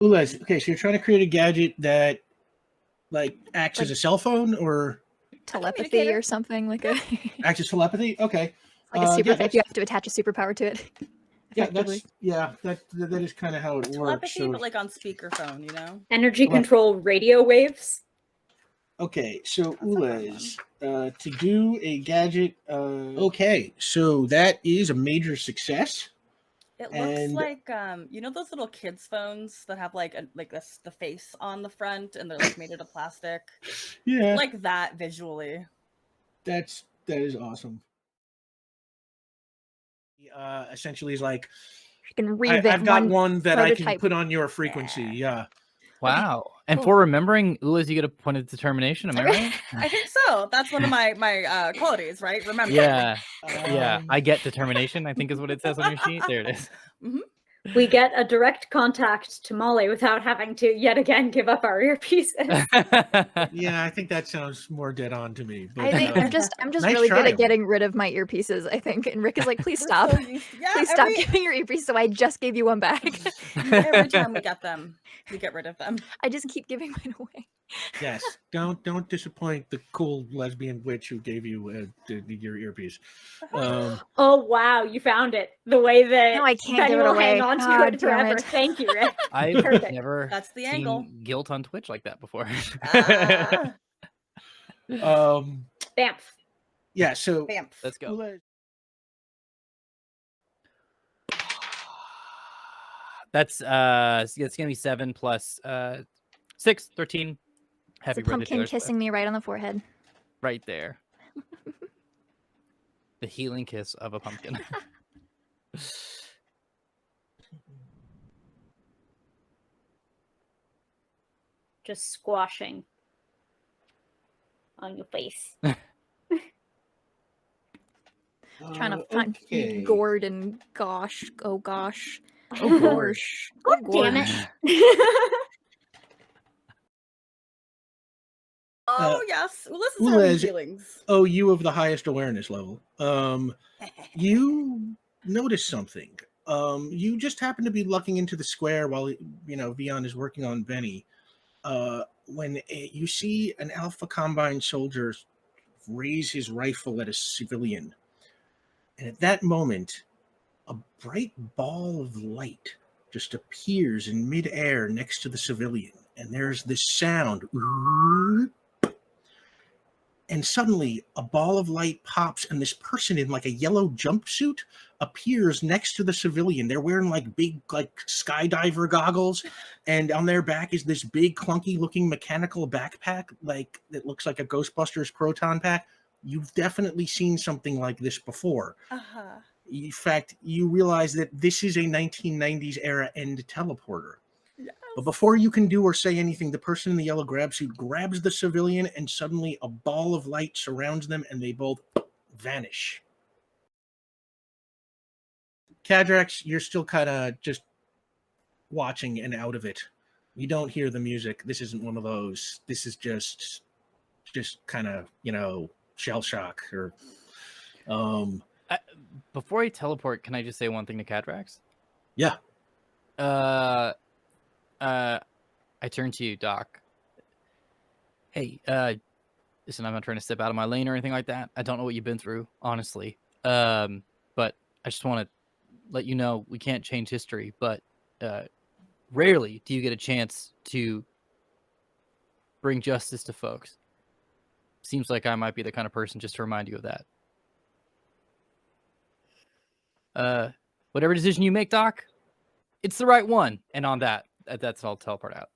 Ulez, okay, so you're trying to create a gadget that like acts as a cell phone or telepathy or something like a acts as telepathy? Okay. like a super. If you have to attach a superpower to it. That is kind of how it works. Telepathy, so, but like on speakerphone, you know? Energy control radio waves. Okay, so Ulez, to do a gadget, okay, so that is a major success. It looks like you know those little kids' phones that have like the face on the front and they're like made out of plastic? Yeah. Like that visually. That is awesome. Essentially is like you can I've got one that I can put on your frequency. Yeah. Wow. And cool. For remembering Ulez, you get a point of determination, am I right? I think so. That's one of my qualities, right? Remember. Yeah. Yeah. I get determination, I think is what it says on your sheet. There it is. Mm-hmm. We get a direct contact to Molly without having to yet again give up our earpieces. Yeah, I think that sounds more dead on to me. But, I think I'm just nice really good at getting rid of my earpieces, I think. And Rick is like, please stop. Please stop giving your earpieces. So I just gave you one back. Every time we get them, we get rid of them. I just keep giving mine away. Yes, don't disappoint the cool lesbian witch who gave you your earpiece. Oh wow, you found it. The way that no, I can't Bennie give it will away. hang on to it forever. Thank you, Rick. I've never That's the seen angle. guilt on Twitch like that before. Bamf. Yeah, so Bamf. Let's go. That's it's gonna be 7 plus 6, 13. Happy it's a pumpkin kissing me right on the forehead. Right there. The healing kiss of a pumpkin. Just squashing on your face. Trying to find gourd and gosh. Oh gosh. Oh gosh. Oh, damn it. Oh yes, Ulez is feelings. Oh, you have the highest awareness level. You notice something. You just happen to be looking into the square while Vian is working on Bennie. When you see an Alpha Combine soldier raise his rifle at a civilian, and at that moment, a bright ball of light just appears in midair next to the civilian, and there's this sound. And suddenly a ball of light pops and this person in like a yellow jumpsuit appears next to the civilian. They're wearing like big like skydiver goggles, and on their back is this big clunky looking mechanical backpack like that looks like a Ghostbusters proton pack. You've definitely seen something like this before. Uh-huh. In fact, you realize that this is a 1990s era end teleporter. Yes. But before you can do or say anything, the person in the yellow grab suit grabs the civilian, and suddenly a ball of light surrounds them, and they both vanish. Kadrax, you're still kind of just watching and out of it. You don't hear the music. This isn't one of those. This is just kind of, shell shock. Or, before I teleport, can I just say one thing to Kadrax? Yeah. I turn to you, Doc. Hey, listen, I'm not trying to step out of my lane or anything like that. I don't know what you've been through, honestly. But I just want to let you know we can't change history, but rarely do you get a chance to bring justice to folks. Seems like I might be the kind of person just to remind you of that. Whatever decision you make, Doc, it's the right one. And on that's all teleport out.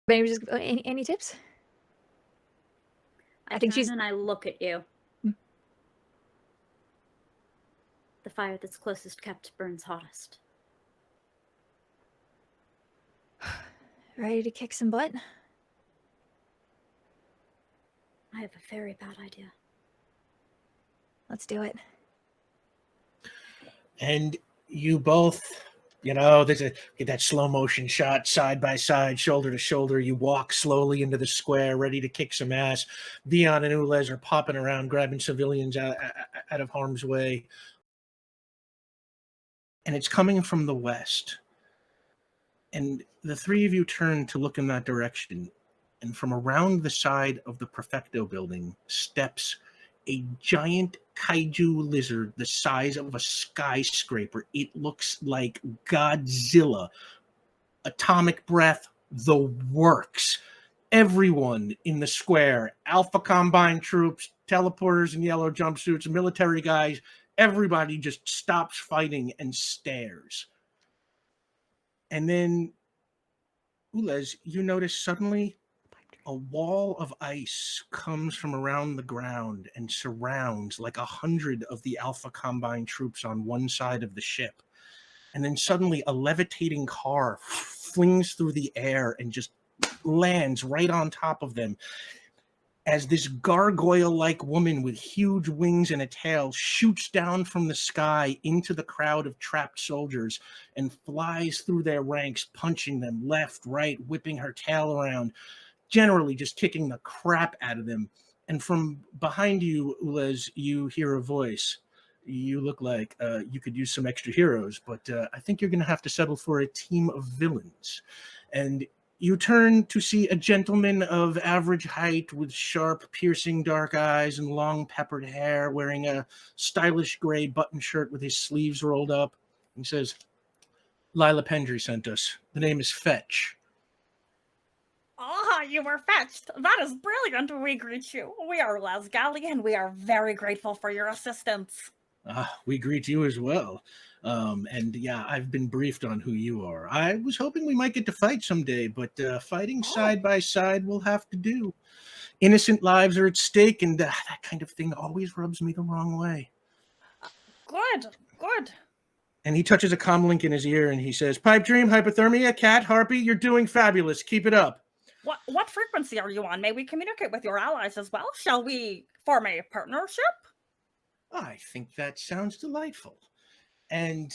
Maybe just any tips? I think she's and I look at you. The fire that's closest kept burns hottest. Ready to kick some butt? I have a very bad idea. Let's do it. And you both, get that slow motion shot side by side, shoulder to shoulder. You walk slowly into the square, ready to kick some ass. Vian and Ulez are popping around, grabbing civilians out of harm's way. And it's coming from the west. And the three of you turn to look in that direction, and from around the side of the Prefecto building steps a giant kaiju lizard the size of a skyscraper. It looks like Godzilla. Atomic breath, the works. Everyone in the square, Alpha Combine troops, teleporters in yellow jumpsuits, military guys, everybody just stops fighting and stares. And then, Ulez, you notice suddenly a wall of ice comes from around the ground and surrounds like 100 of the Alpha Combine troops on one side of the ship. And then suddenly a levitating car flings through the air and just lands right on top of them as this gargoyle-like woman with huge wings and a tail shoots down from the sky into the crowd of trapped soldiers and flies through their ranks, punching them left, right, whipping her tail around, generally just kicking the crap out of them. And from behind you, Ulez, you hear a voice. You look like you could use some extra heroes, but I think you're going to have to settle for a team of villains. And you turn to see a gentleman of average height with sharp, piercing dark eyes and long peppered hair, wearing a stylish gray button shirt with his sleeves rolled up. He says, Lila Pendry sent us. The name is Fetch. Ah, you were fetched. That is brilliant. We greet you. We are Ulez-Gallii, and we are very grateful for your assistance. We greet you as well. And yeah, I've been briefed on who you are. I was hoping we might get to fight someday, but fighting side by side will have to do. Innocent lives are at stake, and that kind of thing always rubs me the wrong way. Good. And he touches a comm link in his ear, and he says, Pipe Dream, Hypothermia, Cat, Harpy, you're doing fabulous. Keep it up. What frequency are you on? May we communicate with your allies as well? Shall we form a partnership? I think that sounds delightful. And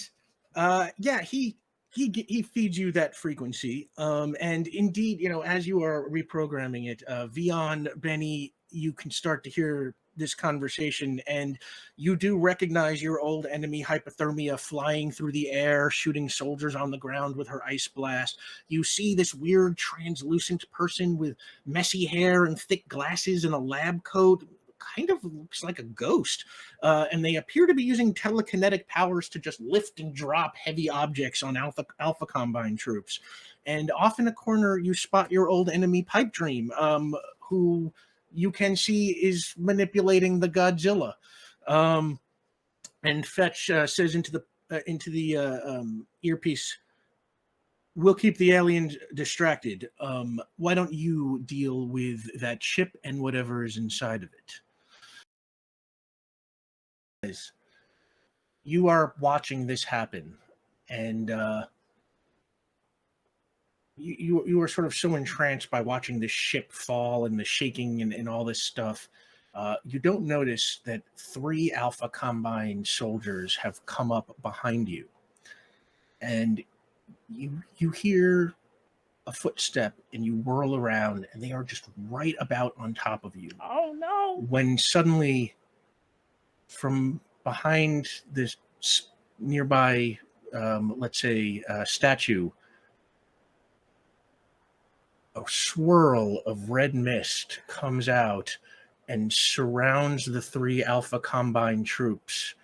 yeah, he feeds you that frequency. And indeed, as you are reprogramming it, Vian, Bennie, you can start to hear this conversation, and you do recognize your old enemy Hypothermia flying through the air, shooting soldiers on the ground with her ice blast. You see this weird translucent person with messy hair and thick glasses and a lab coat, kind of looks like a ghost, and they appear to be using telekinetic powers to just lift and drop heavy objects on Alpha Combine troops. And off in a corner, you spot your old enemy Pipe Dream, who you can see is manipulating the Godzilla. And Fetch says into the earpiece, "We'll keep the aliens distracted. Why don't you deal with that ship and whatever is inside of it?" You are watching this happen, and you are sort of so entranced by watching this ship fall and the shaking and all this stuff. You don't notice that 3 Alpha Combine soldiers have come up behind you, and you hear a footstep, and you whirl around, and they are just right about on top of you. Oh no! When suddenly, from behind this nearby, let's say, statue, a swirl of red mist comes out and surrounds the 3 Alpha Combine troops.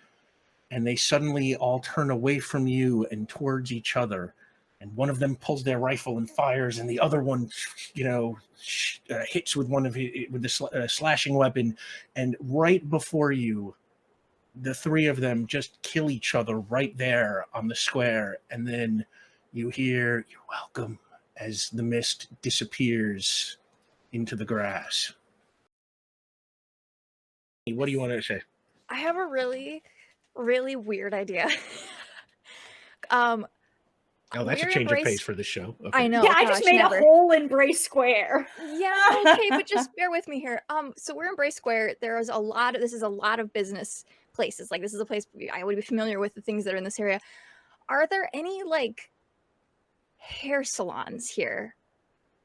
And they suddenly all turn away from you and towards each other. And one of them pulls their rifle and fires, and the other one, hits with the slashing weapon. And right before you, the 3 of them just kill each other right there on the square. And then you hear, "You're welcome," as the mist disappears into the grass. What do you want to say? I have a really, really weird idea. Oh, that's a change of pace for the show. Okay. I know. Yeah, I just made a whole Embrace Square. Yeah, okay, but just bear with me here. So we're Embrace Square. This is a lot of business places. Like, this is a place I would be familiar with the things that are in this area. Are there any hair salons here?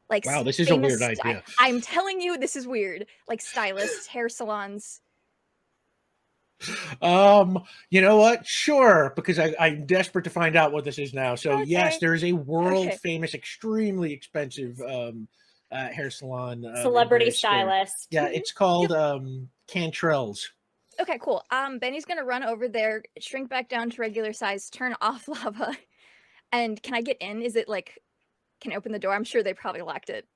Wow, this is a weird idea. I'm telling you, this is weird. Like stylists, hair salons. You know what? Sure, because I'm desperate to find out what this is now. So yes, Okay. there is a world Okay. famous, extremely expensive hair salon. in Celebrity Bray Square. stylist. Yeah, it's called Cantrell's. Okay, cool. Benny's gonna run over there, shrink back down to regular size, turn off lava, and can I get in? Is it like, can I open the door? I'm sure they probably locked it.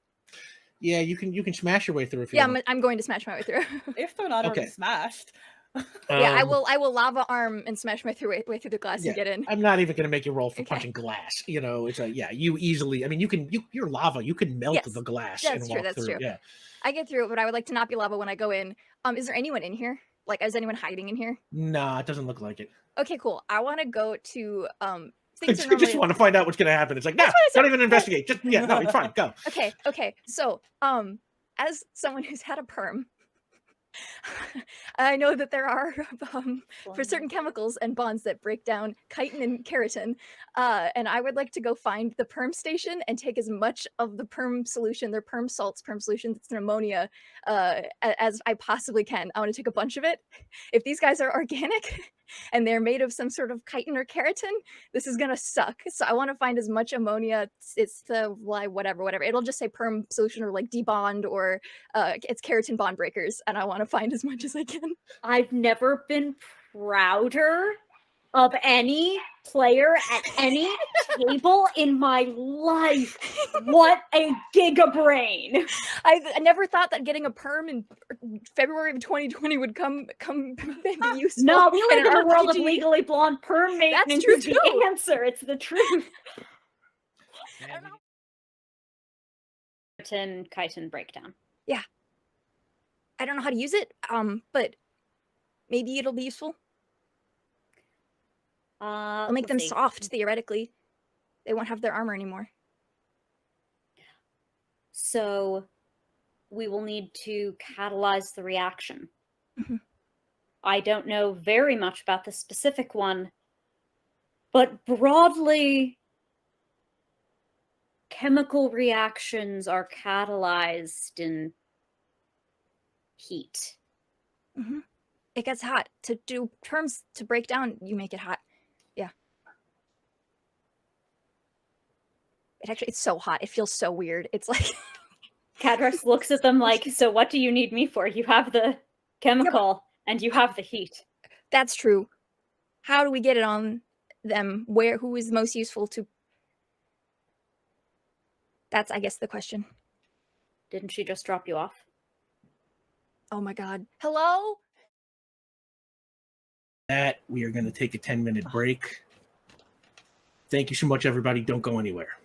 Yeah, you can smash your way through if you Yeah, want. I'm going to smash my way through. If they're not already Okay. smashed. Yeah, I Um, will lava arm and smash my way through the glass Yeah, and get in. I'm not even going to make you roll for Okay. punching glass. You know, it's you easily. I mean, you're lava. You can melt Yes, the glass that's and true, walk that's through. true. Yeah. I get through it, but I would like to not be lava when I go in. Is there anyone in here? Like, is anyone hiding in here? Nah, it doesn't look like it. Okay, cool. I want to go to I things are just normally want to find out what's going to happen. It's like, That's nah, what I said. don't even investigate. Just no, it's fine. Go. Okay. So, as someone who's had a perm, I know that there are for certain chemicals and bonds that break down chitin and keratin, and I would like to go find the perm station and take as much of the perm solution, their perm salts, perm solution, that's an ammonia, as I possibly can. I want to take a bunch of it. If these guys are organic and they're made of some sort of chitin or keratin, this is gonna suck. So I want to find as much ammonia. It's the whatever. It'll just say perm solution or like debond or it's keratin bond breakers, and I want to find as much as I can. I've never been prouder of any player at any table in my life. What a gigabrain. I never thought that getting a perm in February of 2020 would come be useful. No, we live in an the world of RPG. legally blonde perm maintenance. true is the too. answer. It's the truth. Chitin breakdown. I don't know how to use it, but maybe it'll be useful. I'll make them soft, theoretically. They won't have their armor anymore. So we will need to catalyze the reaction. Mhm. I don't know very much about the specific one, but broadly, chemical reactions are catalyzed in heat. Mhm. It gets hot. To do perms to break down, you make it hot. Yeah. It's so hot. It feels so weird. It's like Kadrax looks at them like, so what do you need me for? You have the chemical and you have the heat. that's true. How do we get it on them? Who is most useful to? That's, I guess, the question. Didn't she just drop you off? Oh my god. Hello? We are going to take a 10-minute break. Thank you so much, everybody. Don't go anywhere.